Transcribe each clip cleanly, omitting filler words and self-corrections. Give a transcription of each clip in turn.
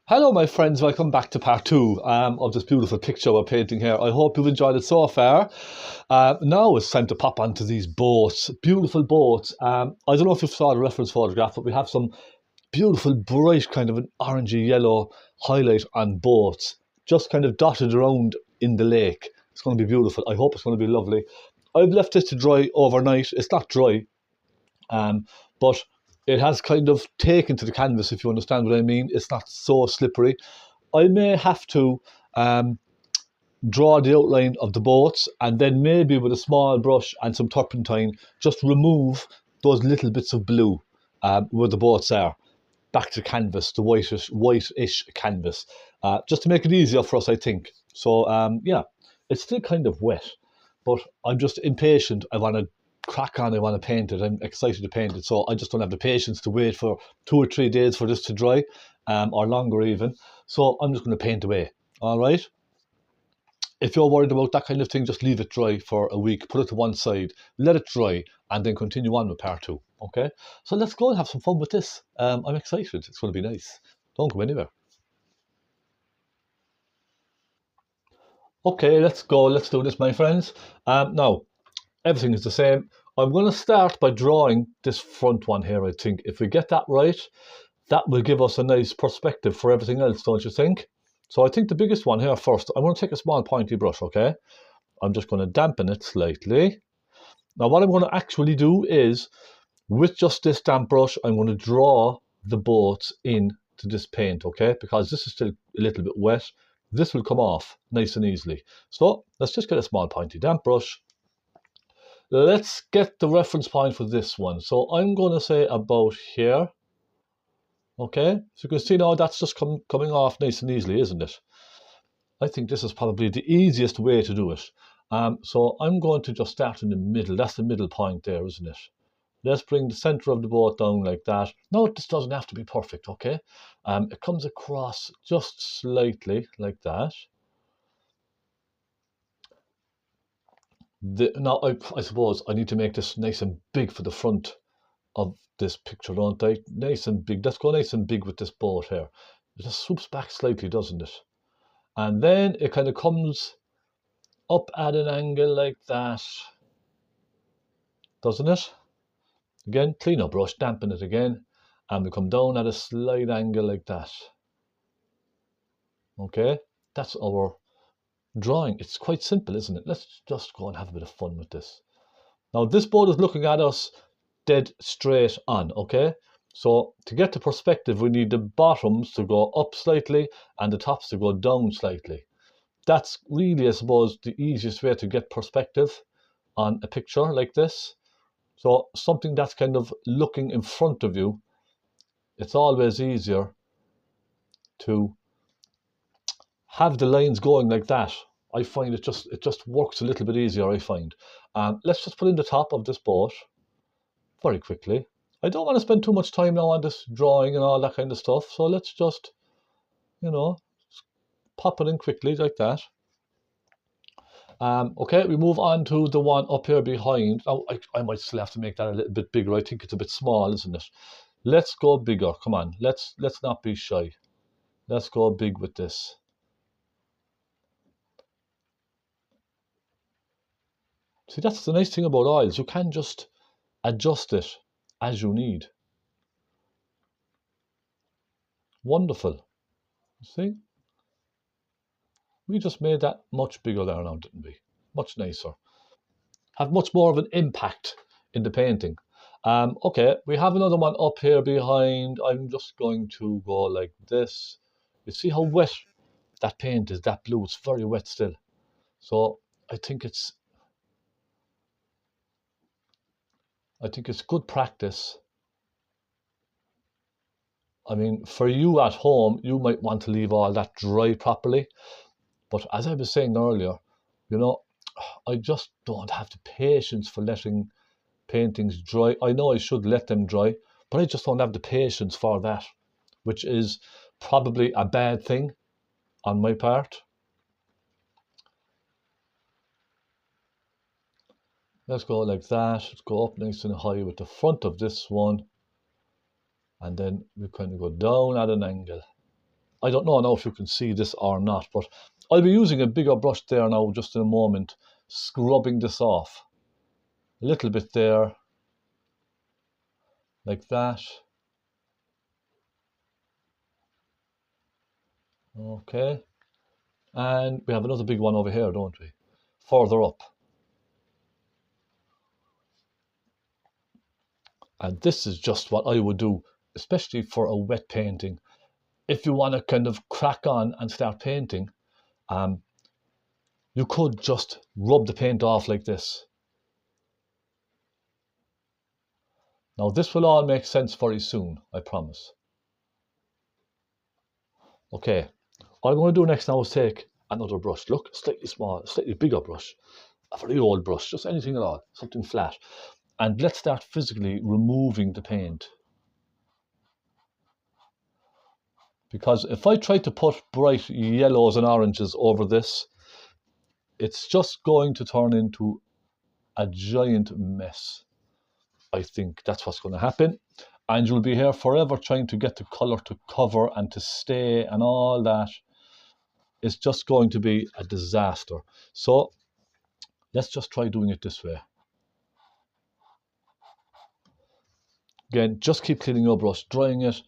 Hello, my friends. Welcome back to part two of this beautiful picture we're painting here. I hope you've enjoyed it so far. Now it's time to pop onto these boats, beautiful boats. I don't know if you saw the reference photograph, but we have some beautiful, bright kind of an orangey yellow highlight on boats, just kind of dotted around in the lake. It's going to be beautiful. I hope it's going to be lovely. I've left this to dry overnight. It's not dry, but it has kind of taken to the canvas, if you understand what I mean. It's not so slippery. I may have to draw the outline of the boats and then maybe with a small brush and some turpentine just remove those little bits of blue where the boats are back to canvas, the whitish canvas, just to make it easier for us, I think. So yeah, it's still kind of wet, but I'm just impatient. I want to crack on. I want to paint it. I'm excited to paint it. So I just don't have the patience to wait for 2 or 3 days for this to dry, or longer even. So I'm just going to paint away. All right. If you're worried about that kind of thing, just leave it dry for a week. Put it to one side, let it dry, and then continue on with part two. Okay. So let's go and have some fun with this. I'm excited. It's going to be nice. Don't go anywhere. Okay, let's go. Let's do this, my friends. Now, everything is the same. I'm going to start by drawing this front one here, I think. If we get that right, that will give us a nice perspective for everything else, don't you think? So I think the biggest one here first, I'm going to take a small pointy brush, okay? I'm just going to dampen it slightly. Now what I'm going to actually do is, with just this damp brush, I'm going to draw the boats into this paint, okay? Because this is still a little bit wet. This will come off nice and easily. So let's just get a small pointy damp brush. Let's get the reference point for this one. So I'm going to say about here. Okay, so you can see now that's just coming off nice and easily, isn't it? I think this is probably the easiest way to do it. So I'm going to just start in the middle. That's the middle point there, isn't it? Let's bring the center of the boat down like that. No, this doesn't have to be perfect, okay? It comes across just slightly like that. Now, I suppose I need to make this nice and big for the front of this picture, don't I? Nice and big. Let's go nice and big with this boat here. It just swoops back slightly, doesn't it? And then it kind of comes up at an angle like that, doesn't it? Again, clean up brush, dampen it again, and we come down at a slight angle like that. Okay, that's our drawing. It's quite simple, isn't it? Let's just go and have a bit of fun with this. Now this boat is looking at us dead straight on, okay? So to get the perspective, we need the bottoms to go up slightly and the tops to go down slightly. That's really, I suppose, the easiest way to get perspective on a picture like this. So something that's kind of looking in front of you, it's always easier to have the lines going like that. I find it just works a little bit easier, I find. Let's just put in the top of this boat very quickly. I don't want to spend too much time now on this drawing and all that kind of stuff. So let's just, you know, pop it in quickly like that. Okay, we move on to the one up here behind. Now, I might still have to make that a little bit bigger. I think it's a bit small, isn't it? Let's go bigger. Come on, let's not be shy. Let's go big with this. See, that's the nice thing about oils. You can just adjust it as you need. Wonderful. See? We just made that much bigger there now, didn't we? Much nicer. Have much more of an impact in the painting. Okay, we have another one up here behind. I'm just going to go like this. You see how wet that paint is, that blue. It's very wet still. So I think it's good practice. I mean, for you at home, you might want to leave all that dry properly. But as I was saying earlier, you know, I just don't have the patience for letting paintings dry. I know I should let them dry, but I just don't have the patience for that, which is probably a bad thing on my part. Let's go like that. Let's go up nice and high with the front of this one. And then we kind of go down at an angle. I don't know now if you can see this or not, but I'll be using a bigger brush there now just in a moment, scrubbing this off. A little bit there, like that. Okay. And we have another big one over here, don't we? Further up. And this is just what I would do, especially for a wet painting. If you want to kind of crack on and start painting, you could just rub the paint off like this. Now this will all make sense very soon, I promise. Okay, what I'm going to do next now is take another brush. Look, slightly small, slightly bigger brush. A very old brush, just anything at all, something flat. And let's start physically removing the paint. Because if I try to put bright yellows and oranges over this, it's just going to turn into a giant mess. I think that's what's going to happen. And you'll be here forever trying to get the colour to cover and to stay and all that. It's just going to be a disaster. So let's just try doing it this way. Again, just keep cleaning your brush, drying it,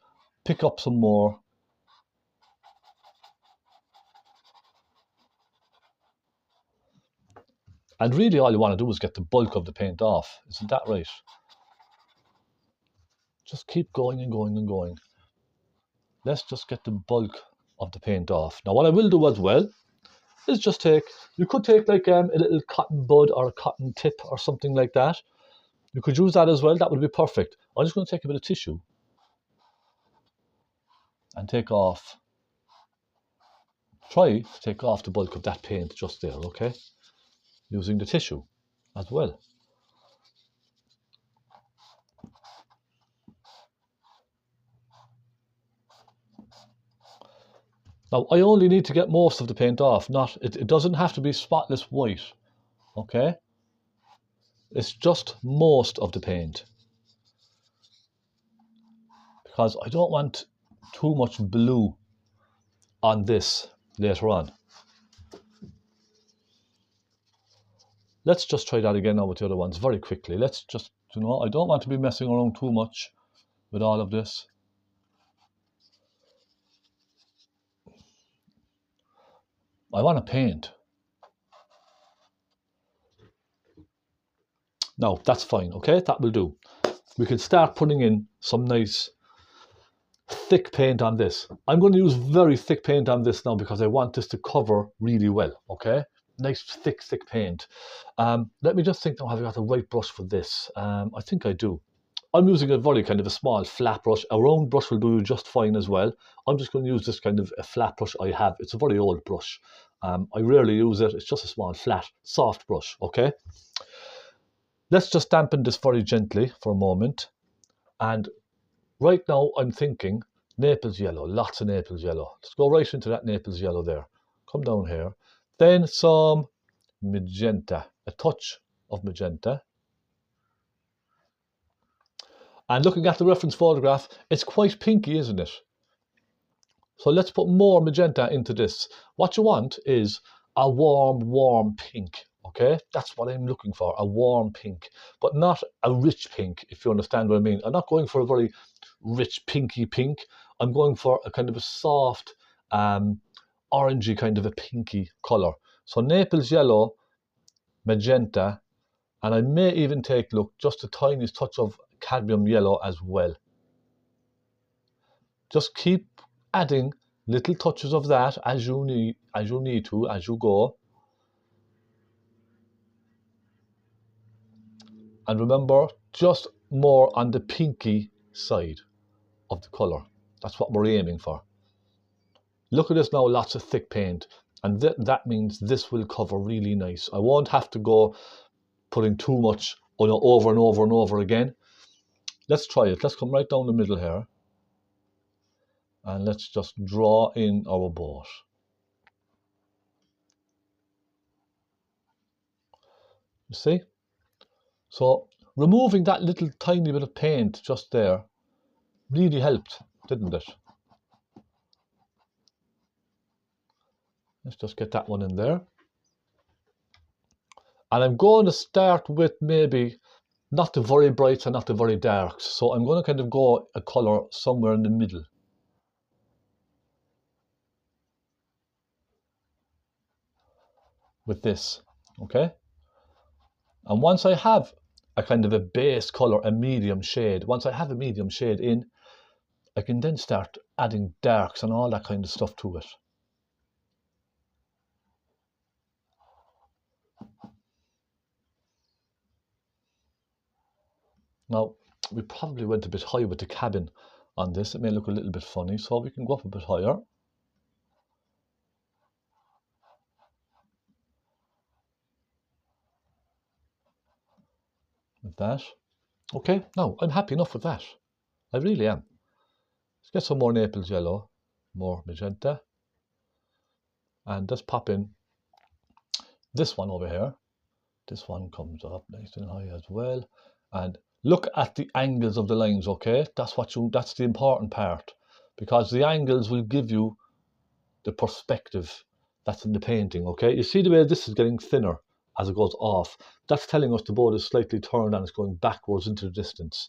pick up some more. And really all you want to do is get the bulk of the paint off. Isn't that right? Just keep going and going and going. Let's just get the bulk of the paint off. Now what I will do as well is just you could take like a little cotton bud or a cotton tip or something like that. You could use that as well, that would be perfect. I'm just going to take a bit of tissue and try to take off the bulk of that paint just there, okay? Using the tissue as well. Now, I only need to get most of the paint off. It doesn't have to be spotless white, okay? It's just most of the paint. Because I don't want too much blue on this later on. Let's just try that again now with the other ones very quickly. Let's just, I don't want to be messing around too much with all of this. I want to paint. No, that's fine, okay? That will do. We can start putting in some nice thick paint on this. I'm going to use very thick paint on this now because I want this to cover really well, okay? Nice thick paint. Let me just think now, have I got the right brush for this? I think I do. I'm using a very kind of a small flat brush. A round brush will do just fine as well. I'm just going to use this kind of a flat brush I have. It's a very old brush. I rarely use it. It's just a small, flat, soft brush, okay? Let's just dampen this very gently for a moment. And right now I'm thinking Naples yellow, lots of Naples yellow. Let's go right into that Naples yellow there. Come down here. Then some magenta, a touch of magenta. And looking at the reference photograph, it's quite pinky, isn't it? So let's put more magenta into this. What you want is a warm pink, okay? That's what I'm looking for, a warm pink, but not a rich pink, if you understand what I mean. I'm not going for a very rich pinky pink. I'm going for a kind of a soft, orangey kind of a pinky colour. So Naples yellow, magenta, and I may even take, look, just a tiniest touch of cadmium yellow as well. Just keep adding little touches of that as you need to, as you go. And remember, just more on the pinky side of the colour. That's what we're aiming for. Look at this now, lots of thick paint. And that means this will cover really nice. I won't have to go putting too much over and over and over again. Let's try it. Let's come right down the middle here. And let's just draw in our boat. You see? So removing that little tiny bit of paint just there really helped, didn't it? Let's just get that one in there. And I'm going to start with maybe not the very brights and not the very darks. So I'm going to kind of go a colour somewhere in the middle. With this, okay? And once I have a kind of a base colour, a medium shade, once I have a medium shade in, I can then start adding darks and all that kind of stuff to it. Now, we probably went a bit high with the cabin on this. It may look a little bit funny, so we can go up a bit higher. With that. Okay, now I'm happy enough with that. I really am. Let's get some more Naples yellow, more magenta. And let's pop in this one over here. This one comes up nice and high as well. And look at the angles of the lines, okay? That's the important part. Because the angles will give you the perspective that's in the painting, okay? You see the way this is getting thinner as it goes off. That's telling us the boat is slightly turned and it's going backwards into the distance.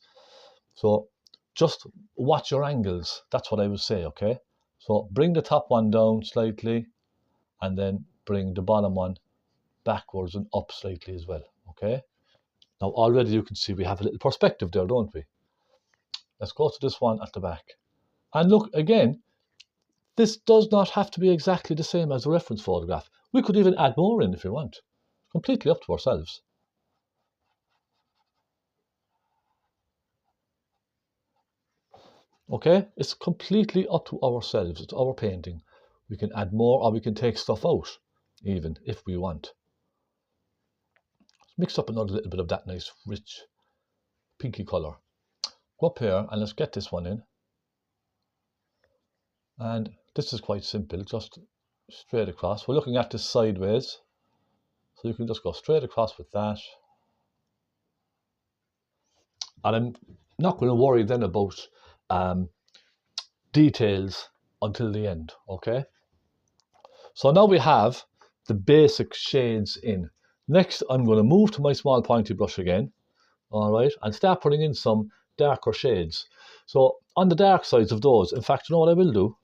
So just watch your angles. That's what I would say, okay? So bring the top one down slightly and then bring the bottom one backwards and up slightly as well, okay? Now already you can see we have a little perspective there, don't we? Let's go to this one at the back. And look, again, this does not have to be exactly the same as the reference photograph. We could even add more in if you want. Completely up to ourselves. Okay, it's completely up to ourselves. It's our painting. We can add more or we can take stuff out, even if we want. Let's mix up another little bit of that nice, rich, pinky colour. Go up here and let's get this one in. And this is quite simple, just straight across. We're looking at this sideways. So you can just go straight across with that. And I'm not going to worry then about details until the end, okay? So now we have the basic shades in. Next, I'm going to move to my small pointy brush again, all right, and start putting in some darker shades. So on the dark sides of those, in fact, you know what I will do?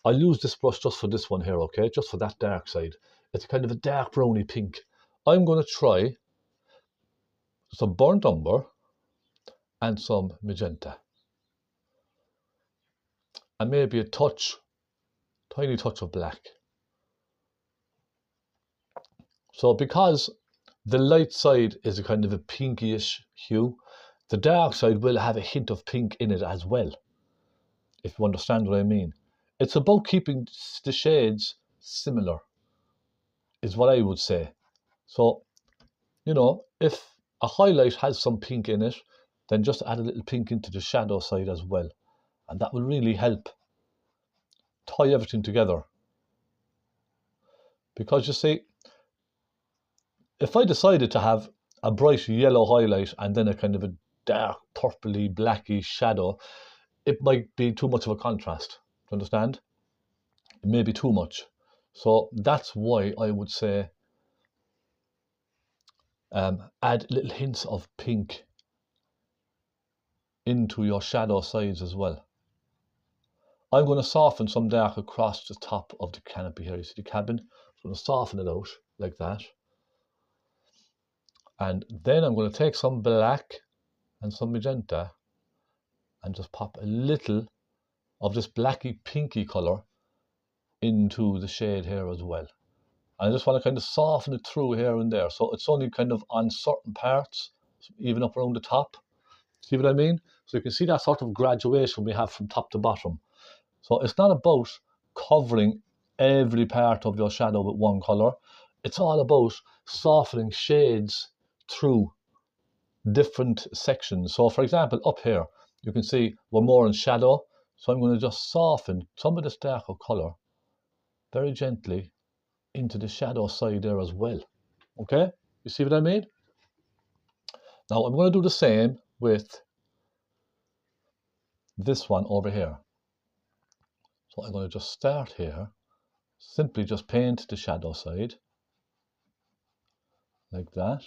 I'll use this brush just for this one here, okay? Just for that dark side. It's kind of a dark browny pink. I'm going to try some burnt umber and some magenta. And maybe a touch, tiny touch of black. So because the light side is a kind of a pinkyish hue, the dark side will have a hint of pink in it as well, if you understand what I mean. It's about keeping the shades similar, is what I would say. So, you know, if a highlight has some pink in it, then just add a little pink into the shadow side as well. And that will really help tie everything together. Because you see, if I decided to have a bright yellow highlight and then a kind of a dark purpley blacky shadow, it might be too much of a contrast. Do you understand? It may be too much. So that's why I would say add little hints of pink into your shadow sides as well. I'm going to soften some dark across the top of the canopy here. You see the cabin? I'm going to soften it out like that. And then I'm going to take some black and some magenta and just pop a little of this blacky pinky colour into the shade here as well. And I just want to kind of soften it through here and there. So it's only kind of on certain parts, even up around the top. See what I mean? So you can see that sort of graduation we have from top to bottom. So it's not about covering every part of your shadow with one colour. It's all about softening shades through different sections. So for example, up here, you can see we're more in shadow. So I'm going to just soften some of this darker colour very gently into the shadow side there as well. Okay? You see what I mean? Now I'm going to do the same with this one over here. So I'm going to just start here, simply just paint the shadow side like that.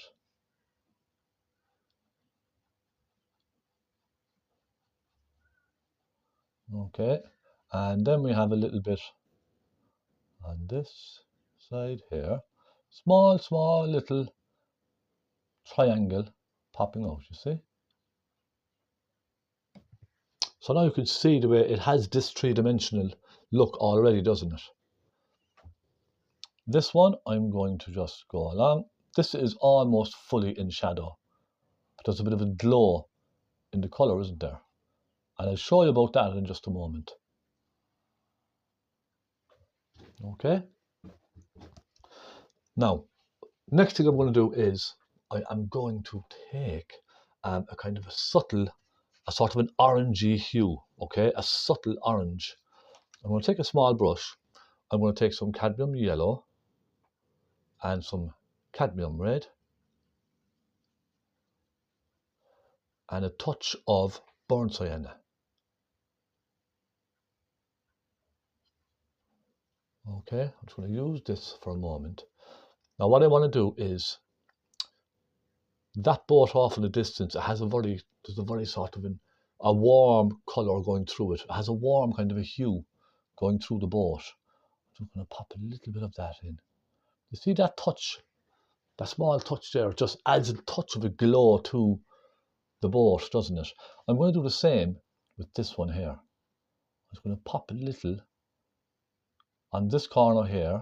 Okay, and then we have a little bit on this side here. Small little triangle popping out, you see? So now you can see the way it has this three-dimensional look already, doesn't it? This one, I'm going to just go along. This is almost fully in shadow, but there's a bit of a glow in the colour, isn't there? And I'll show you about that in just a moment. Okay. Now, next thing I'm going to do is I am going to take a kind of a sort of an orangey hue, okay, a subtle orange. I'm going to take a small brush. I'm going to take some cadmium yellow and some cadmium red and a touch of burnt sienna. Okay, I'm just going to use this for a moment. Now what I want to do is that boat off in the distance, there's a very sort of a warm colour going through it. It has a warm kind of a hue going through the boat. I'm just going to pop a little bit of that in. You see that touch, that small touch there, just adds a touch of a glow to the boat, doesn't it? I'm going to do the same with this one here. I'm just going to pop a little on this corner here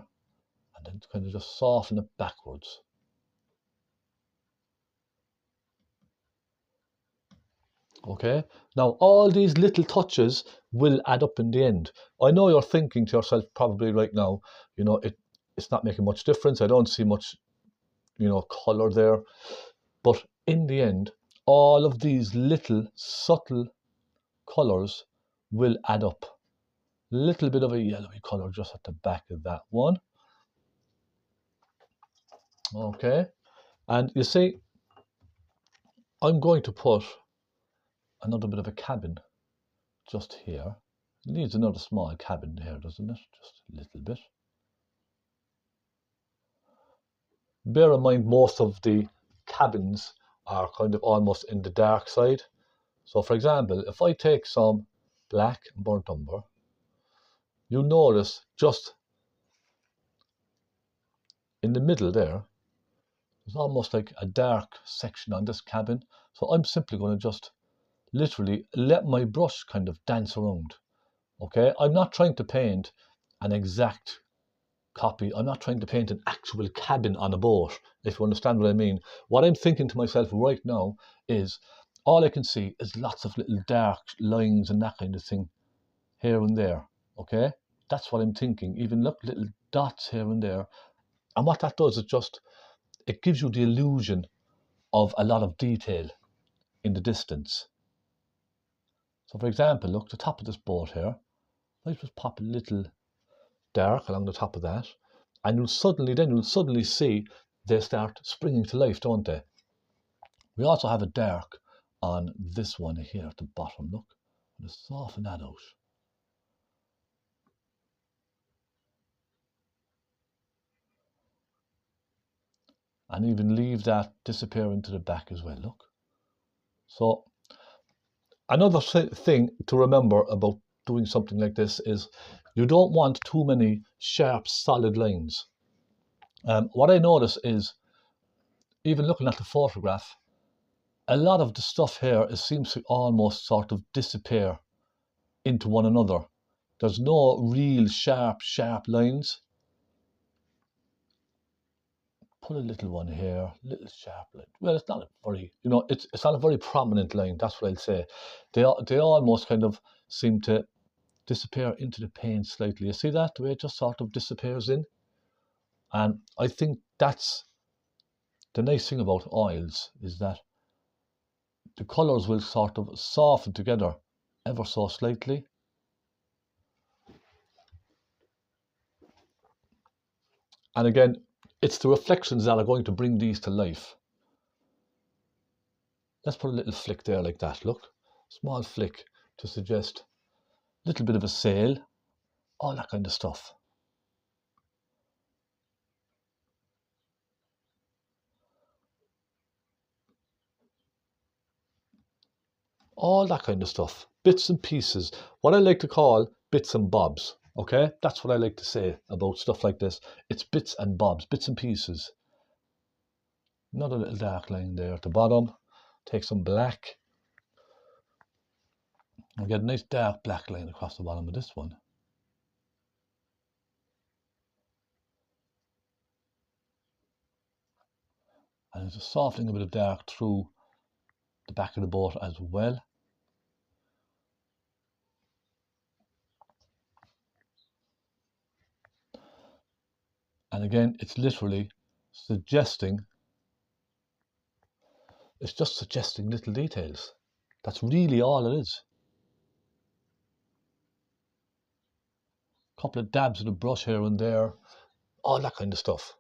and then kind of just soften it backwards. Okay, now all these little touches will add up in the end. I know you're thinking to yourself probably right now, you know, it's not making much difference. I don't see much, you know, colour there. But in the end, all of these little subtle colours will add up. Little bit of a yellowy colour just at the back of that one. Okay, and you see, I'm going to put another bit of a cabin just here. It needs another small cabin here, doesn't it? Just a little bit. Bear in mind, most of the cabins are kind of almost in the dark side. So for example, if I take some black and burnt umber, you'll notice just in the middle there, there's almost like a dark section on this cabin. So I'm simply going to just literally let my brush kind of dance around. Okay, I'm not trying to paint an exact copy. I'm not trying to paint an actual cabin on a boat, if you understand what I mean. What I'm thinking to myself right now is all I can see is lots of little dark lines and that kind of thing here and there. Okay, that's what I'm thinking. Even look, little dots here and there. And what that does is just, it gives you the illusion of a lot of detail in the distance. So for example, look, the top of this boat here, I just pop a little dark along the top of that, and you'll suddenly see they start springing to life, don't they? We also have a dark on this one here at the bottom. Look, I'm going to soften that out. And even leave that disappear into the back as well, look. So another thing to remember about doing something like this is you don't want too many sharp, solid lines. What I notice is, even looking at the photograph, a lot of the stuff here seems to almost sort of disappear into one another. There's no real sharp lines. Put a little one here, little sharp line. Well, it's not a very, you know, it's not a very prominent line, that's what I'll say. They almost kind of seem to disappear into the paint slightly. You see that, the way it just sort of disappears in? And I think that's the nice thing about oils, is that the colours will sort of soften together ever so slightly. And again, it's the reflections that are going to bring these to life. Let's put a little flick there like that, look. Small flick to suggest a little bit of a sail, all that kind of stuff. all that kind of stuff. Bits and pieces. What I like to call bits and bobs. Okay, that's what I like to say about stuff like this. It's bits and bobs, bits and pieces. Another little dark line there at the bottom. Take some black. I'll get a nice dark black line across the bottom of this one. And there's a softening a bit of dark through the back of the boat as well. And again, it's literally suggesting, it's just suggesting little details. That's really all it is. A couple of dabs of the brush here and there, all that kind of stuff.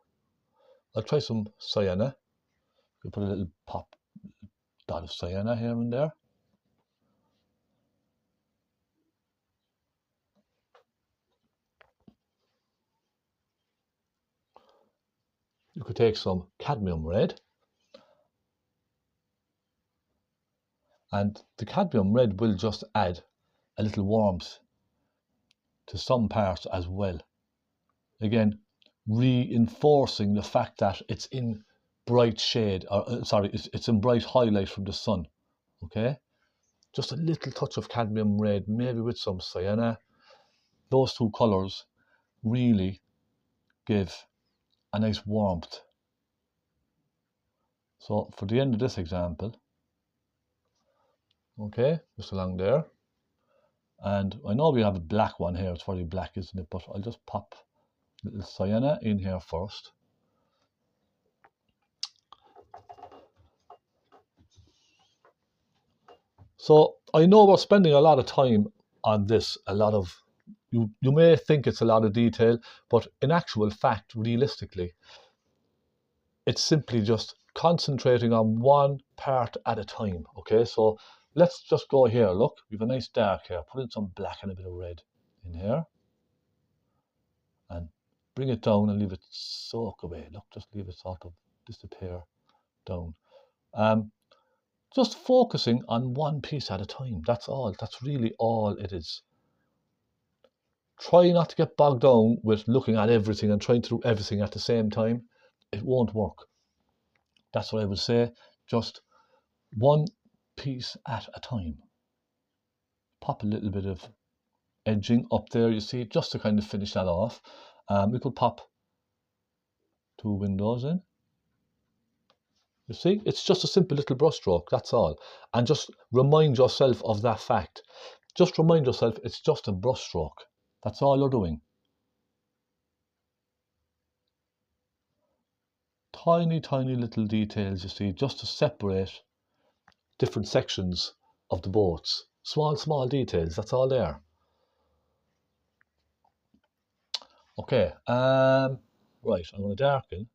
I'll try some sienna. We'll put a little dot of sienna here and there. You could take some cadmium red. And the cadmium red will just add a little warmth to some parts as well. Again, reinforcing the fact that it's in bright shade, or sorry, it's in bright highlight from the sun. Okay, just a little touch of cadmium red, maybe with some sienna. Those two colors really give a nice warmth. So for the end of this example, okay, just along there, and I know we have a black one here, it's very black, isn't it? But I'll just pop a little sienna in here first. So I know we're spending a lot of time on this, you may think it's a lot of detail, but in actual fact, realistically, it's simply just concentrating on one part at a time. Okay, so let's just go here. Look, we have a nice dark here. Put in some black and a bit of red in here. And bring it down and leave it soak away. Look, just leave it sort of disappear down. Just focusing on one piece at a time. That's all. That's really all it is. Try not to get bogged down with looking at everything and trying to do everything at the same time. It won't work. That's what I would say. Just one piece at a time. Pop a little bit of edging up there, you see, just to kind of finish that off. We could pop 2 windows in. You see, it's just a simple little brush stroke, that's all. And just remind yourself of that fact. Just remind yourself it's just a brush stroke. That's all you're doing. Tiny, tiny little details, you see, just to separate different sections of the boats. Small, small details, that's all there. Okay, right, I'm going to darken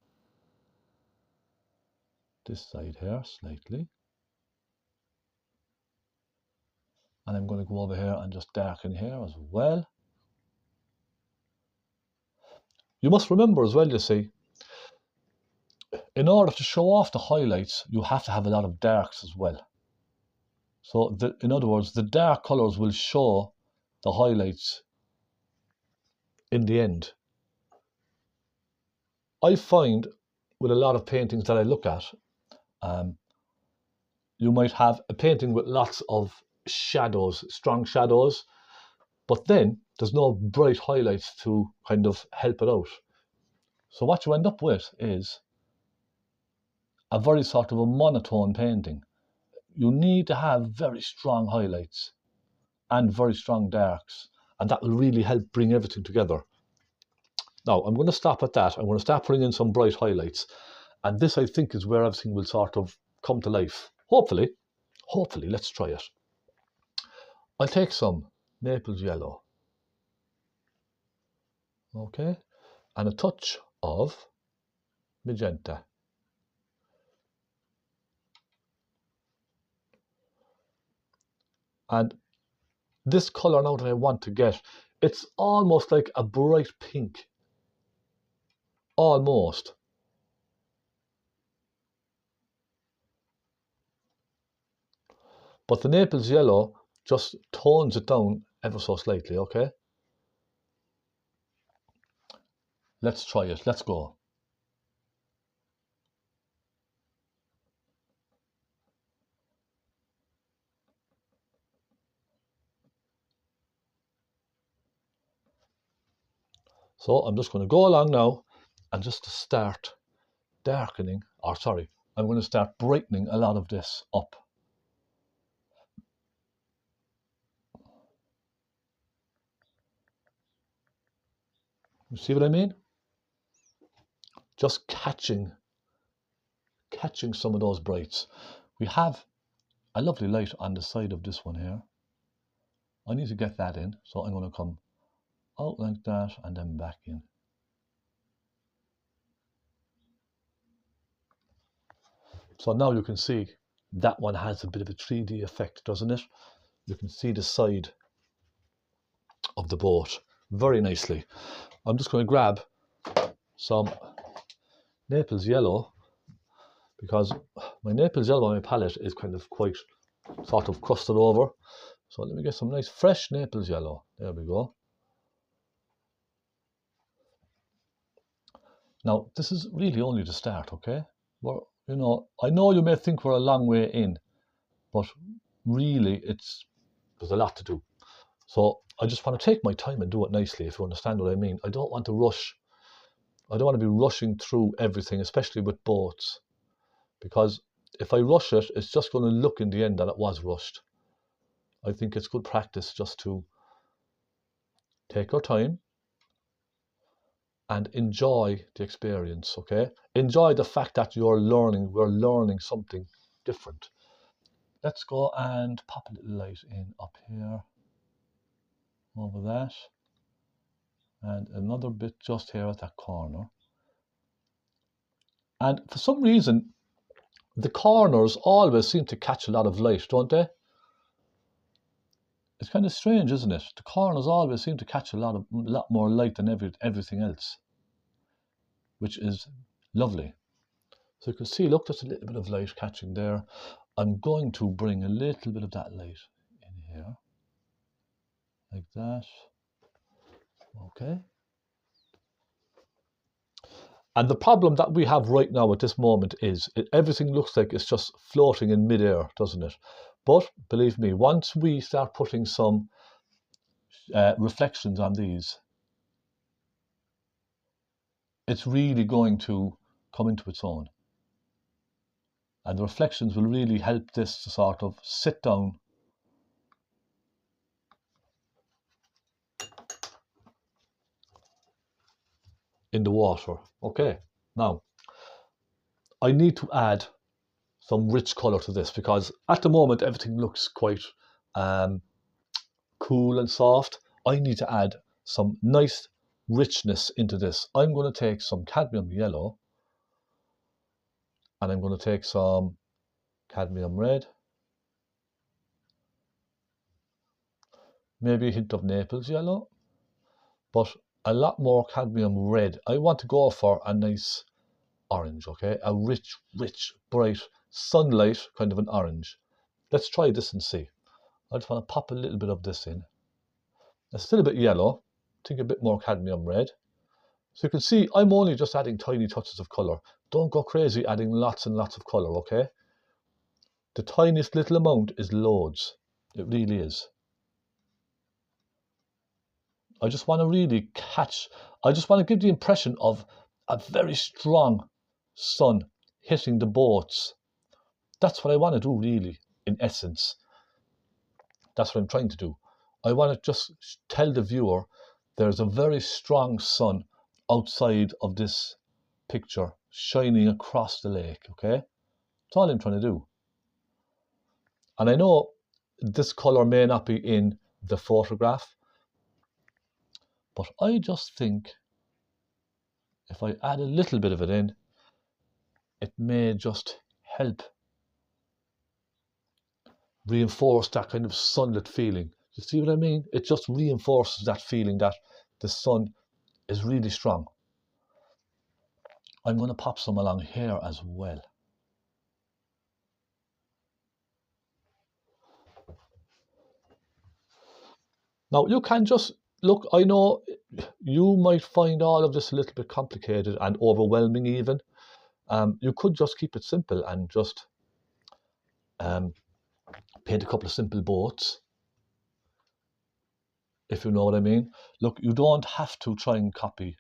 this side here slightly. And I'm going to go over here and just darken here as well. You must remember as well, you see, in order to show off the highlights, you have to have a lot of darks as well. So, in other words, the dark colours will show the highlights in the end. I find with a lot of paintings that I look at, you might have a painting with lots of shadows, strong shadows, but then there's no bright highlights to kind of help it out. So what you end up with is a very sort of a monotone painting. You need to have very strong highlights and very strong darks, and that will really help bring everything together. Now, I'm going to stop at that. I'm going to start putting in some bright highlights, and this, I think, is where everything will sort of come to life. Hopefully, let's try it. I'll take some Naples yellow, okay, and a touch of magenta. And this colour now that I want to get, it's almost like a bright pink. Almost. But the Naples yellow just tones it down ever so slightly, okay? Let's try it. Let's go. So I'm just going to go along now and just to start darkening, or sorry, I'm going to start brightening a lot of this up. You see what I mean? Just catching some of those brights. We have a lovely light on the side of this one here. I need to get that in, so I'm going to come out like that and then back in. So now you can see that one has a bit of a 3D effect, doesn't it? You can see the side of the boat very nicely. I'm just going to grab some Naples yellow, because my Naples yellow on my palette is kind of quite sort of crusted over. So let me get some nice fresh Naples yellow. There we go. Now this is really only the start, okay? Well, you know, I know you may think we're a long way in, but really there's a lot to do. So I just want to take my time and do it nicely, if you understand what I mean. I don't want to rush. I don't want to be rushing through everything, especially with boats, because if I rush it, it's just going to look in the end that it was rushed. I think it's good practice just to take our time and enjoy the experience, okay? Enjoy the fact that we're learning something different. Let's go and pop a little light in up here, over that, and another bit just here at that corner. And for some reason, the corners always seem to catch a lot of light, don't they? It's kind of strange, isn't it? The corners always seem to catch a lot more light than everything else, which is lovely. So you can see, look, there's a little bit of light catching there. I'm going to bring a little bit of that light in here, like that. Okay. And the problem that we have right now at this moment is everything looks like it's just floating in midair, doesn't it? But believe me, once we start putting some reflections on these, it's really going to come into its own. And the reflections will really help this to sort of sit down in the water. Okay, now I need to add some rich color to this, because at the moment everything looks quite cool and soft. I need to add some nice richness into this. I'm going to take some cadmium yellow, and I'm going to take some cadmium red, maybe a hint of Naples yellow, but a lot more cadmium red. I want to go for a nice orange, okay? A rich, bright, sunlight kind of an orange. Let's try this and see. I just want to pop a little bit of this in. It's still a bit yellow. I think a bit more cadmium red. So you can see I'm only just adding tiny touches of colour. Don't go crazy adding lots and lots of colour, okay? The tiniest little amount is loads. It really is. I just want to really I just want to give the impression of a very strong sun hitting the boats. That's what I want to do, really, in essence. That's what I'm trying to do. I want to just tell the viewer there's a very strong sun outside of this picture shining across the lake, okay? That's all I'm trying to do. And I know this colour may not be in the photograph, but I just think if I add a little bit of it in, it may just help reinforce that kind of sunlit feeling. You see what I mean? It just reinforces that feeling that the sun is really strong. I'm going to pop some along here as well. Now you can just look, I know you might find all of this a little bit complicated and overwhelming even. You could just keep it simple and just um, paint a couple of simple boats, if you know what I mean. Look, you don't have to try and copy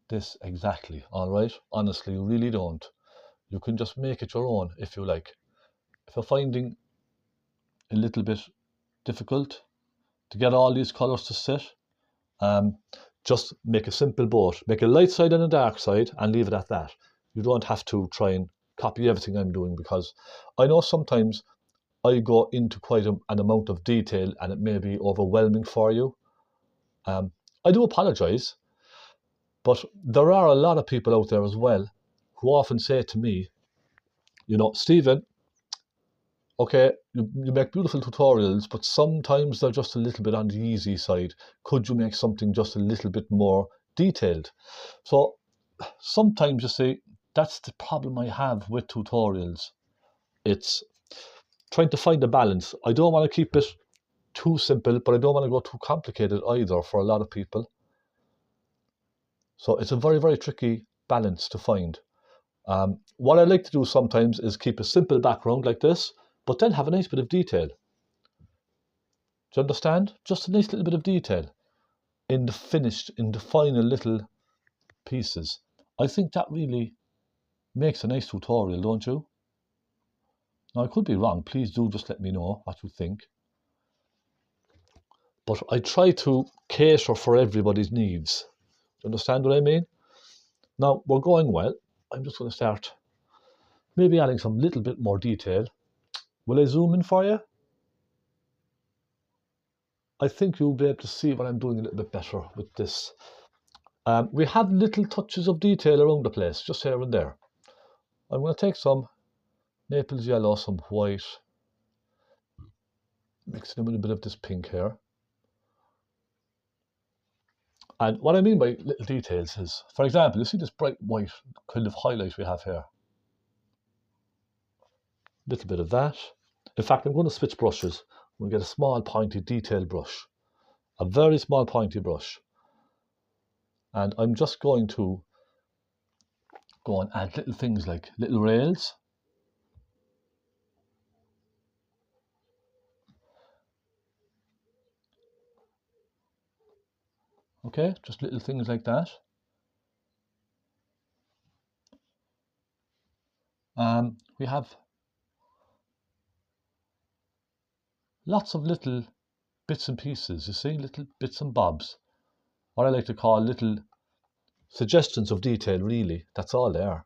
this exactly, all right? Honestly, you really don't. You can just make it your own if you like. If you're finding a little bit difficult to get all these colors to sit, um, just make a simple boat. Make a light side and a dark side and leave it at that. You don't have to try and copy everything I'm doing, because I know sometimes I go into quite an amount of detail and it may be overwhelming for you. I do apologize, but there are a lot of people out there as well who often say to me, you know, Stephen, okay, you make beautiful tutorials, but sometimes they're just a little bit on the easy side. Could you make something just a little bit more detailed? So sometimes, you see, that's the problem I have with tutorials. It's trying to find a balance. I don't want to keep it too simple, but I don't want to go too complicated either for a lot of people. So it's a very, very tricky balance to find. What I like to do sometimes is keep a simple background like this, but then have a nice bit of detail. Do you understand? Just a nice little bit of detail in the finished, in the final little pieces. I think that really makes a nice tutorial, don't you? Now, I could be wrong. Please do just let me know what you think. But I try to cater for everybody's needs. Do you understand what I mean? Now, we're going well. I'm just going to start maybe adding some little bit more detail. Will I zoom in for you? I think you'll be able to see what I'm doing a little bit better with this. We have little touches of detail around the place, just here and there. I'm going to take some Naples yellow, some white, mixing in with a bit of this pink here. And what I mean by little details is, for example, you see this bright white kind of highlight we have here. A little bit of that. In fact, I'm going to switch brushes. I'm going to get a small pointy detail brush. A very small pointy brush. And I'm just going to go and add little things like little rails. Okay, just little things like that. We have lots of little bits and pieces, you see, little bits and bobs. What I like to call little suggestions of detail, really. That's all they are.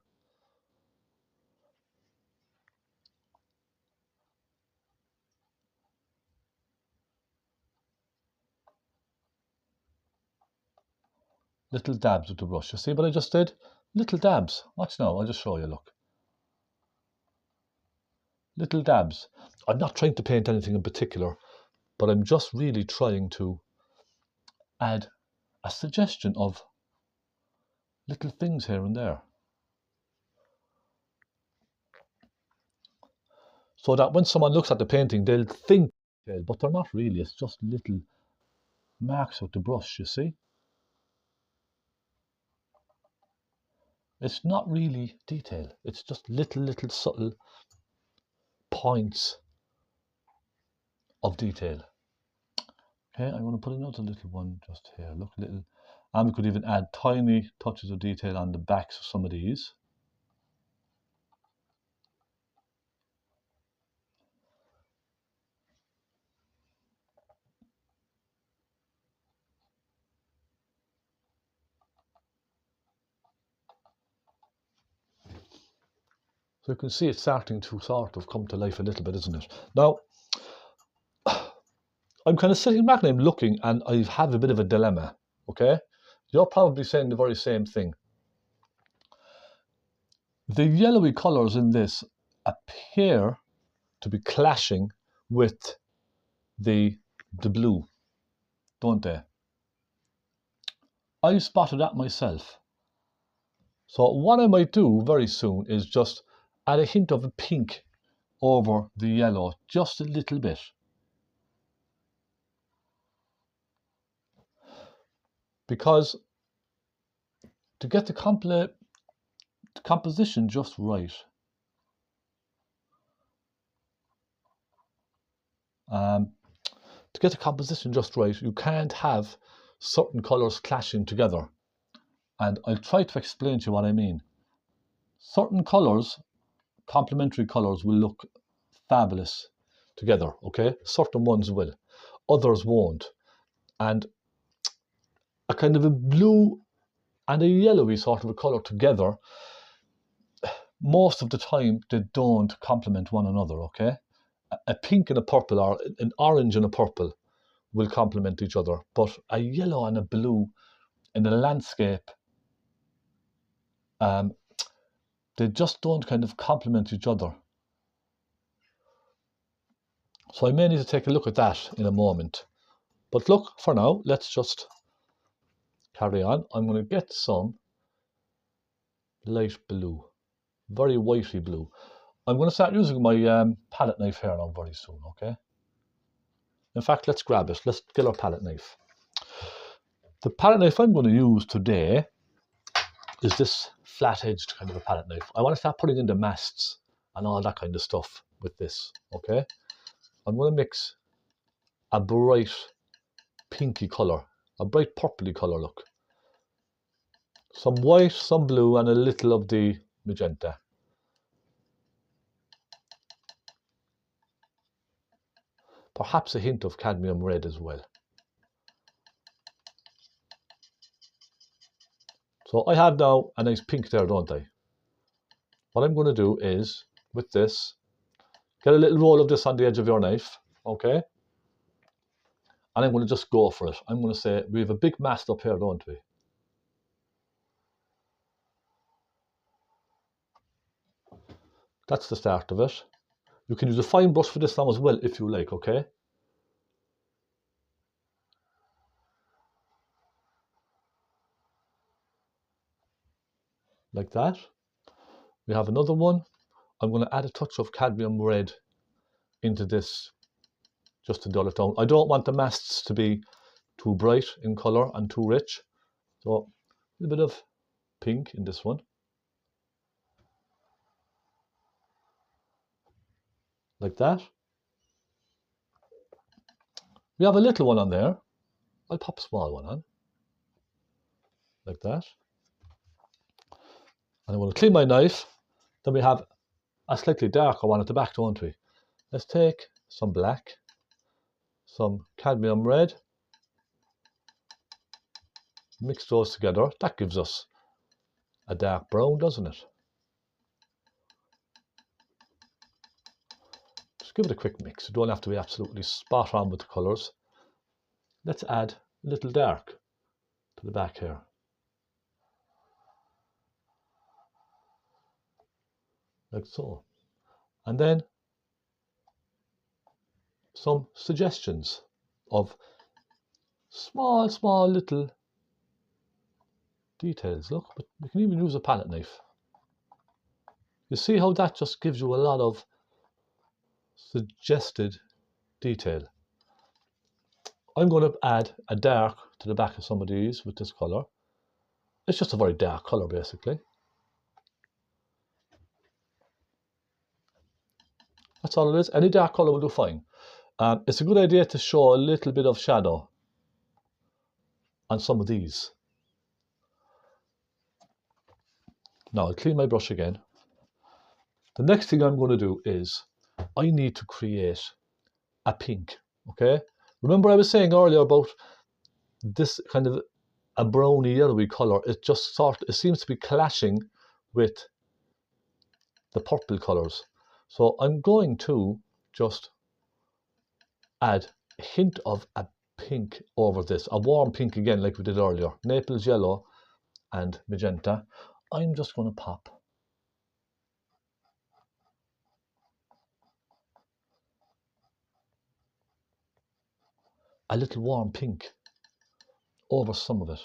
Little dabs with the brush. You see what I just did? Little dabs. Watch now, I'll just show you, look. Little dabs. I'm not trying to paint anything in particular, but I'm just really trying to add a suggestion of little things here and there. So that when someone looks at the painting, they'll think, but they're not really. It's just little marks with the brush, you see? It's not really detail. It's just little subtle points of detail. Okay, I'm going to put another little one just here. Look, little, and we could even add tiny touches of detail on the backs of some of these. So you can see it's starting to sort of come to life a little bit, isn't it? Now, I'm kind of sitting back and I'm looking and I have a bit of a dilemma, okay? You're probably saying the very same thing. The yellowy colours in this appear to be clashing with the blue, don't they? I spotted that myself. So what I might do very soon is just add a hint of a pink over the yellow, just a little bit. because to get the composition just right, you can't have certain colours clashing together. And I'll try to explain to you what I mean. Certain colours, complementary colours, will look fabulous together, okay? Certain ones will, others won't. And a kind of a blue and a yellowy sort of a colour together, most of the time they don't complement one another, okay? A pink and a purple, or an orange and a purple, will complement each other, but a yellow and a blue in a landscape, they just don't kind of complement each other. So I may need to take a look at that in a moment. But look, for now, let's just carry on. I'm going to get some light blue, very whitey blue. I'm going to start using my palette knife here now very soon, okay? In fact, let's grab it. Let's get our palette knife. The palette knife I'm going to use today is this flat-edged kind of a palette knife. I want to start putting in the masts and all that kind of stuff with this, okay? I'm going to mix a bright pinky colour, a bright purpley colour, look. Some white, some blue, and a little of the magenta. Perhaps a hint of cadmium red as well. So I have now a nice pink there, don't I? What I'm going to do is, with this, get a little roll of this on the edge of your knife, okay? And I'm going to just go for it. I'm going to say, we have a big mast up here, don't we? That's the start of it. You can use a fine brush for this now as well, if you like, okay? Like that. We have another one. I'm going to add a touch of cadmium red into this, just to dull it down. I don't want the masts to be too bright in colour and too rich. So a little bit of pink in this one. Like that. We have a little one on there. I'll pop a small one on. Like that. And I'm going to clean my knife. Then we have a slightly darker one at the back, don't we? Let's take some black, some cadmium red, mix those together. That gives us a dark brown, doesn't it? Just give it a quick mix. You don't have to be absolutely spot on with the colours. Let's add a little dark to the back here. Like so. And then some suggestions of small little details. Look, but you can even use a palette knife. You see how that just gives you a lot of suggested detail. I'm going to add a dark to the back of some of these with this colour. It's just a very dark colour, basically. That's all it is. Any dark colour will do fine. It's a good idea to show a little bit of shadow on some of these. Now I'll clean my brush again. The next thing I'm going to do is I need to create a pink, okay? Remember I was saying earlier about this kind of a browny yellowy colour. It just it seems to be clashing with the purple colours. So I'm going to just add a hint of a pink over this, a warm pink again like we did earlier, Naples yellow and magenta. I'm just going to pop a little warm pink over some of it.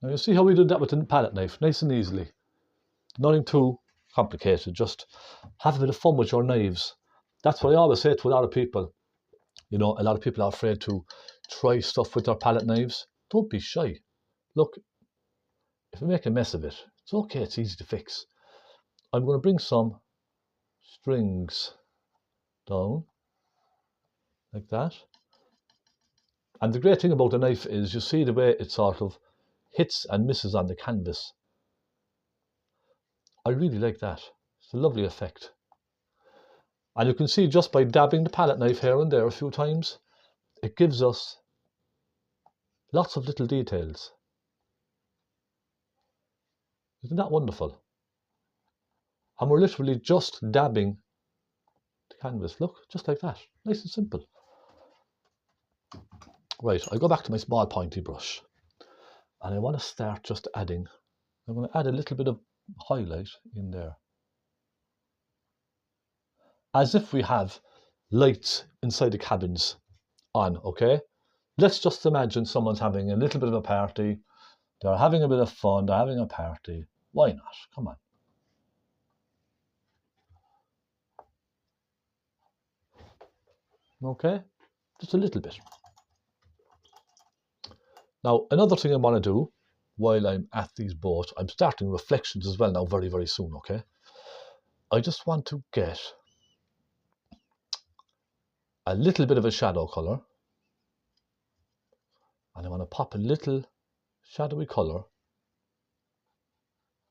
Now you see how we did that with the palette knife, nice and easily. Nothing too complicated, just have a bit of fun with your knives. That's what I always say to a lot of people. You know, a lot of people are afraid to try stuff with their palette knives. Don't be shy. Look, if you make a mess of it, it's okay, it's easy to fix. I'm going to bring some strings down, like that. And the great thing about the knife is you see the way it sort of hits and misses on the canvas. I really like that. It's a lovely effect. And you can see just by dabbing the palette knife here and there a few times, it gives us lots of little details. Isn't that wonderful? And we're literally just dabbing the canvas. Look, just like that. Nice and simple. Right, I go back to my small pointy brush. And I want to start just adding. I'm going to add a little bit of highlight in there. As if we have lights inside the cabins on, okay? Let's just imagine someone's having a little bit of a party. They're having a bit of fun. They're having a party. Why not? Come on. Okay? Just a little bit. Now, another thing I want to do while I'm at these boats, I'm starting reflections as well now very, very soon, okay? I just want to get a little bit of a shadow colour. And I want to pop a little shadowy colour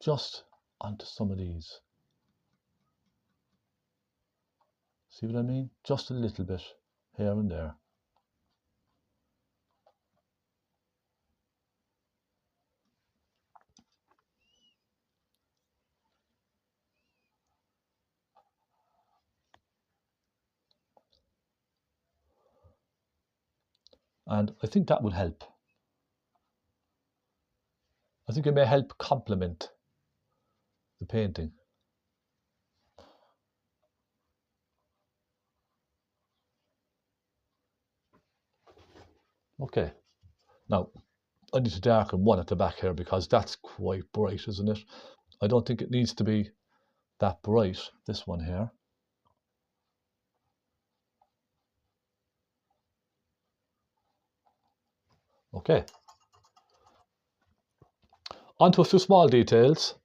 just onto some of these. See what I mean? Just a little bit here and there. And I think that will help. I think it may help complement the painting. Okay, now I need to darken one at the back here because that's quite bright, isn't it? I don't think it needs to be that bright, this one here. Okay. On to a few small details.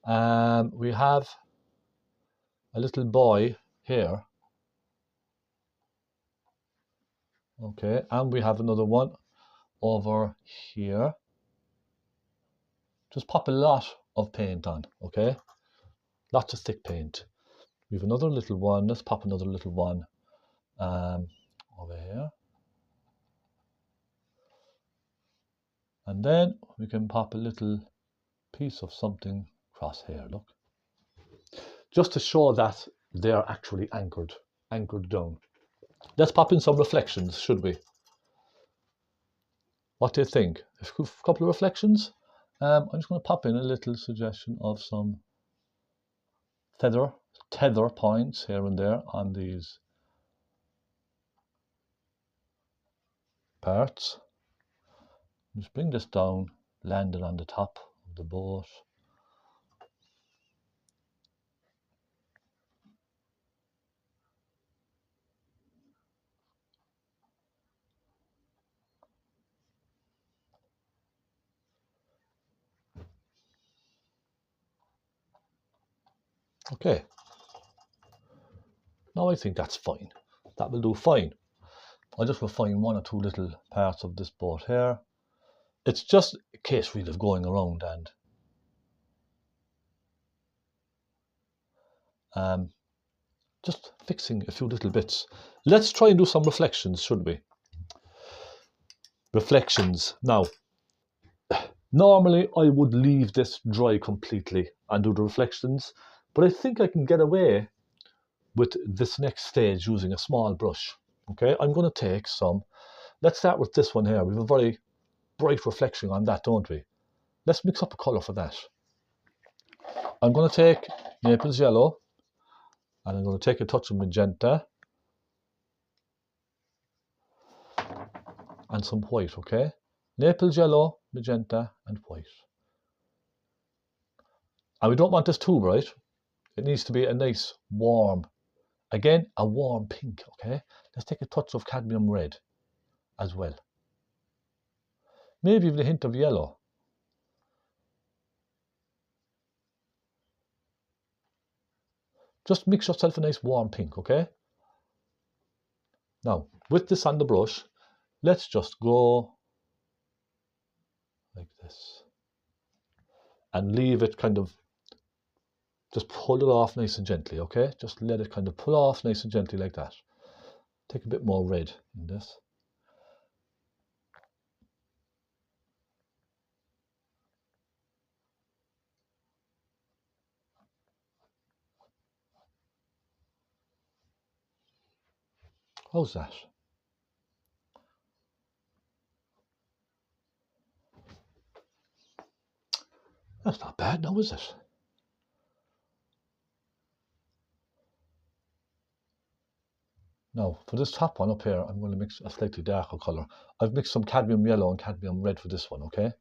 We have a little boy here. Okay, and we have another one over here. Just pop a lot of paint on, okay? Lots of thick paint. We have another little one. Let's pop another little one over here. And then we can pop a little piece of something across here, look. Just to show that they're actually anchored down. Let's pop in some reflections, should we? What do you think? A couple of reflections? I'm just going to pop in a little suggestion of some tether points here and there on these parts. Just bring this down, land it on the top of the boat. Okay. Now I think that's fine. That will do fine. I'll just refine one or two little parts of this boat here. It's just a case really of going around and just fixing a few little bits. Let's try and do some reflections, should we? Reflections. Now, normally I would leave this dry completely and do the reflections, but I think I can get away with this next stage using a small brush. Okay, I'm going to take some. Let's start with this one here. We have a very bright reflection on that, don't we? Let's mix up a colour for that. I'm going to take Naples yellow, and I'm going to take a touch of magenta and some white, okay? Naples yellow, magenta, and white. And we don't want this too bright. It needs to be a nice, warm, again, a warm pink, okay? Let's take a touch of cadmium red as well. Maybe even a hint of yellow. Just mix yourself a nice warm pink, okay? Now, with this on the brush, let's just go like this. And leave it kind of, just pull it off nice and gently, okay? Just let it kind of pull off nice and gently like that. Take a bit more red in this. How's that? That's not bad now, is it? Now, for this top one up here, I'm going to mix a slightly darker colour. I've mixed some cadmium yellow and cadmium red for this one, okay? A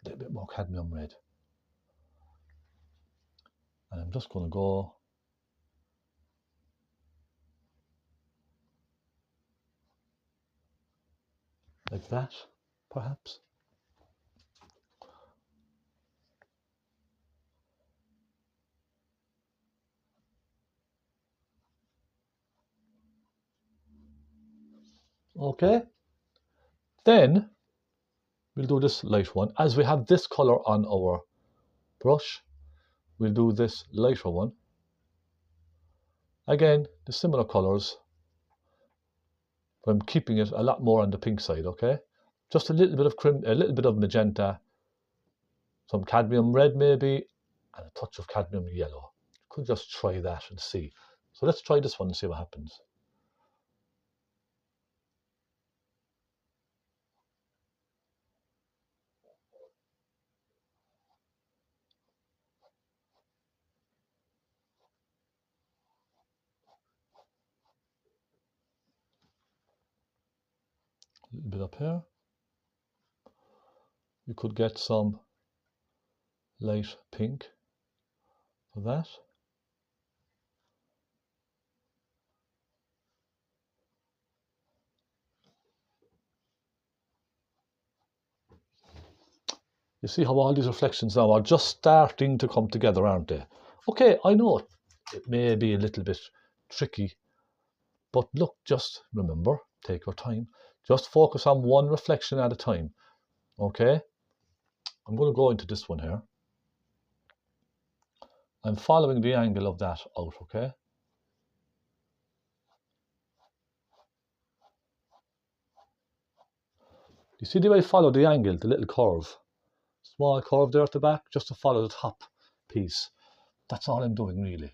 little bit more cadmium red. And I'm just going to go like that, perhaps. Okay. Then we'll do this light one. As we have this colour on our brush, we'll do this lighter one. Again, the similar colours, but I'm keeping it a lot more on the pink side, okay? Just a little bit of a little bit of magenta, some cadmium red maybe, and a touch of cadmium yellow. Could just try that and see. So let's try this one and see what happens. A little bit up here. You could get some light pink for that. You see how all these reflections now are just starting to come together, aren't they? Okay, I know it may be a little bit tricky, but look, just remember, take your time. Just focus on one reflection at a time, okay? I'm going to go into this one here. I'm following the angle of that out, okay? You see the way I follow the angle, the little curve? Small curve there at the back, just to follow the top piece. That's all I'm doing, really.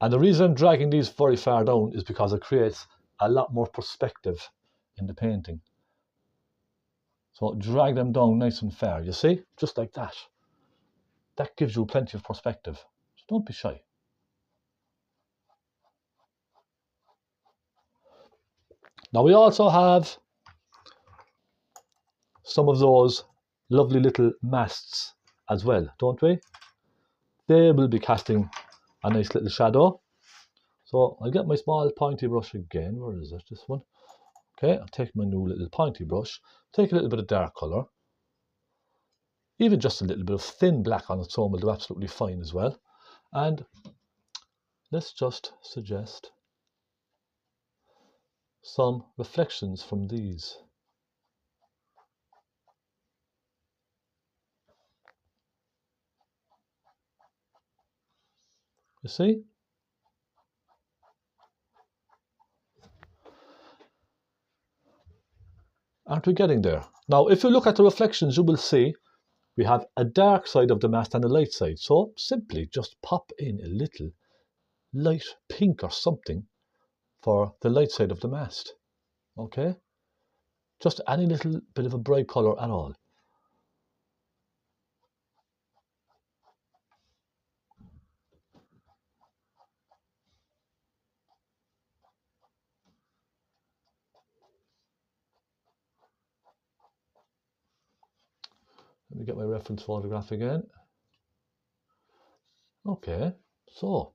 And the reason I'm dragging these very far down is because it creates a lot more perspective in the painting. So drag them down nice and far, you see? Just like that. That gives you plenty of perspective. So don't be shy. Now we also have some of those lovely little masts as well, don't we? They will be casting a nice little shadow. So I'll get my small pointy brush again. Where is it? This one. Okay, I'll take my new little pointy brush, take a little bit of dark colour. Even just a little bit of thin black on its own will do absolutely fine as well. And let's just suggest some reflections from these. You see? Aren't we getting there? Now, if you look at the reflections, you will see we have a dark side of the mast and a light side. So simply just pop in a little light pink or something for the light side of the mast. okay? Just any little bit of a bright colour at all. Let me get my reference photograph again. Okay, so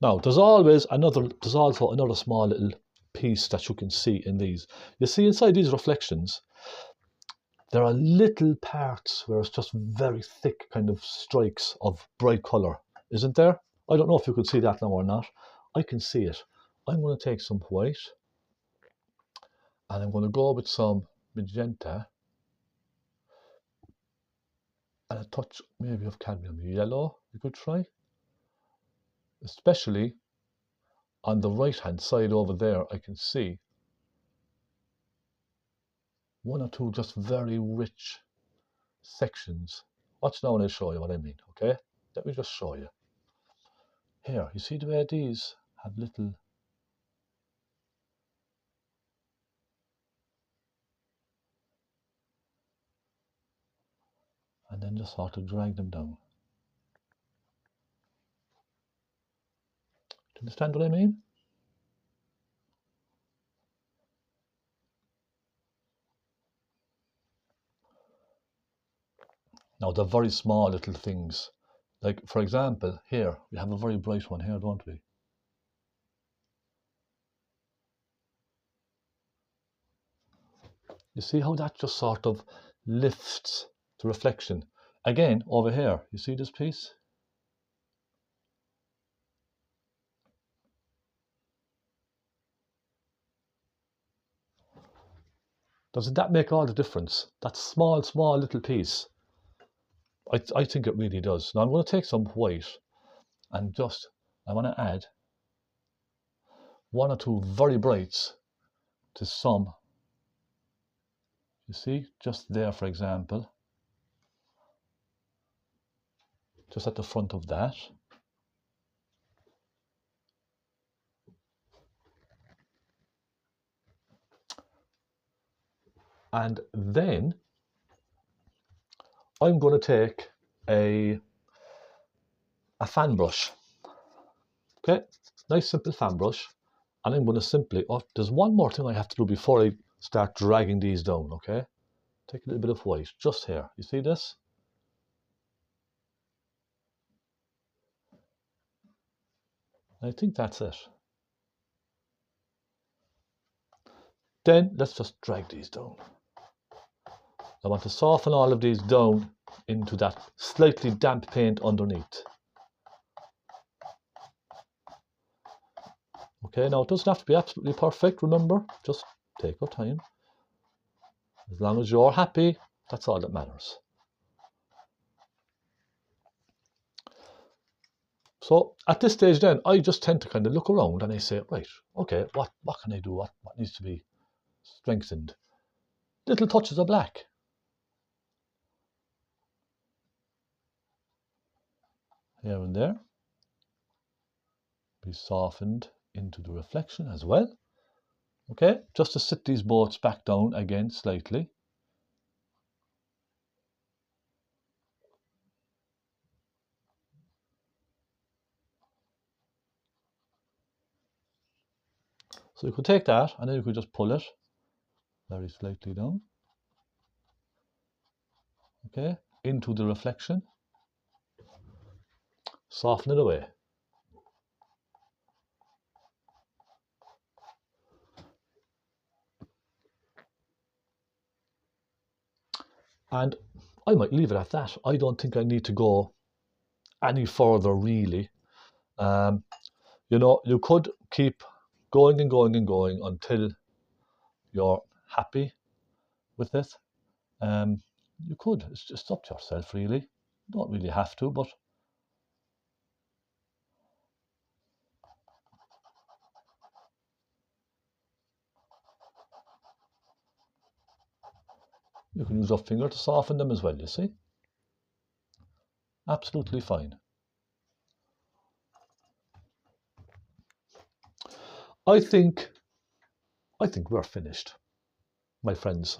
now there's also another small little piece that you can see in these. You see inside these reflections, there are little parts where it's just very thick kind of strikes of bright colour, isn't there? I don't know if you can see that now or not. I can see it. I'm going to take some white and I'm going to go with some magenta and a touch maybe of cadmium yellow. You could try, especially on the right hand side over there. I can see one or two just very rich sections. Watch now when I show you what I mean, okay? Let me just show you. Here, you see the way these have little, and then just sort of drag them down. Do you understand what I mean? Now, they're very small little things. Like, for example, here, we have a very bright one here, don't we? You see how that just sort of lifts the reflection. Again, over here, you see this piece? Doesn't that make all the difference? That small little piece. I think it really does. Now I'm going to take some white and I want to add one or two very brights to some. You see, just there, for example, just at the front of that. And then I'm going to take a fan brush. Okay, nice simple fan brush. And I'm going to simply, there's one more thing I have to do before I start dragging these down, okay? Take a little bit of white, just here. You see this? I think that's it. Then let's just drag these down. I want to soften all of these down into that slightly damp paint underneath. Okay, now it doesn't have to be absolutely perfect, remember, just take your time. As long as you're happy, that's all that matters. So at this stage then, I just tend to kind of look around and I say, right, okay, what can I do? What needs to be strengthened? Little touches of black. Here and there. Be softened into the reflection as well. Okay, just to sit these boats back down again slightly. So you could take that and then you could just pull it very slightly down. Okay, into the reflection. Soften it away. And I might leave it at that. I don't think I need to go any further really. You know, you could keep going and going and going until you're happy with it. You could. It's just up to yourself really. You don't really have to, but you can use your finger to soften them as well, you see. Absolutely fine. I think I think we're finished, my friends.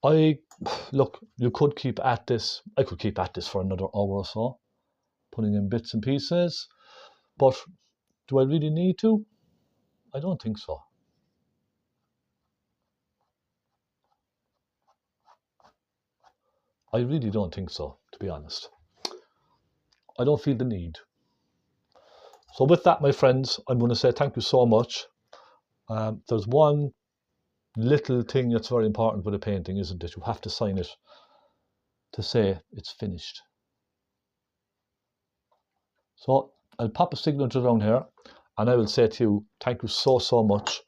Look, you could keep at this. I could keep at this for another hour or so, putting in bits and pieces. But do I really need to? I don't think so. I really don't think so, to be honest. I don't feel the need. So with that, my friends, I'm going to say thank you so much. There's one little thing that's very important with a painting, isn't it? You have to sign it to say it's finished. So I'll pop a signature down here, and I will say to you, thank you so, so much.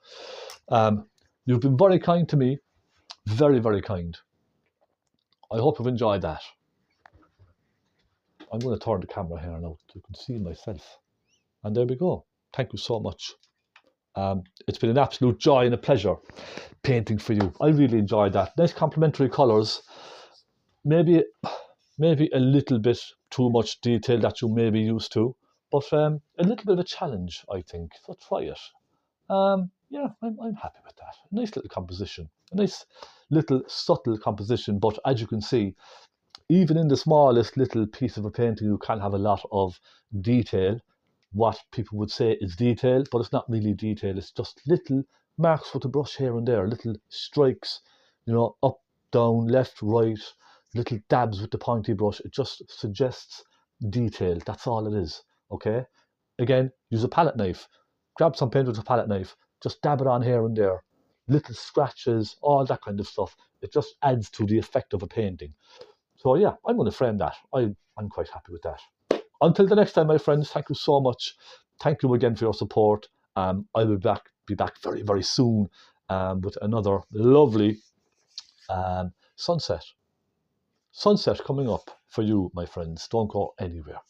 You've been very kind to me, very, very kind. I hope you've enjoyed that. I'm going to turn the camera here now so you can see myself. And there we go. Thank you so much. It's been an absolute joy and a pleasure painting for you. I really enjoyed that. Nice complementary colours. Maybe a little bit too much detail that you may be used to, but a little bit of a challenge, I think. So try it. Yeah, I'm happy with that. A nice little composition. A nice little subtle composition, but as you can see, even in the smallest little piece of a painting, you can have a lot of detail. What people would say is detail, but it's not really detail. It's just little marks with the brush here and there, little strikes, up, down, left, right, little dabs with the pointy brush. It just suggests detail. That's all it is, okay? Again, use a palette knife. Grab some paint with a palette knife. Just dab it on here and there. Little scratches, all that kind of stuff. It just adds to the effect of a painting. So yeah, I'm going to frame that. I'm quite happy with that. Until the next time, my friends, thank you so much. Thank you again for your support. I will be back very, very soon with another lovely sunset. Sunset coming up for you, my friends. Don't go anywhere.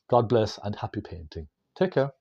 God bless and happy painting. Take care.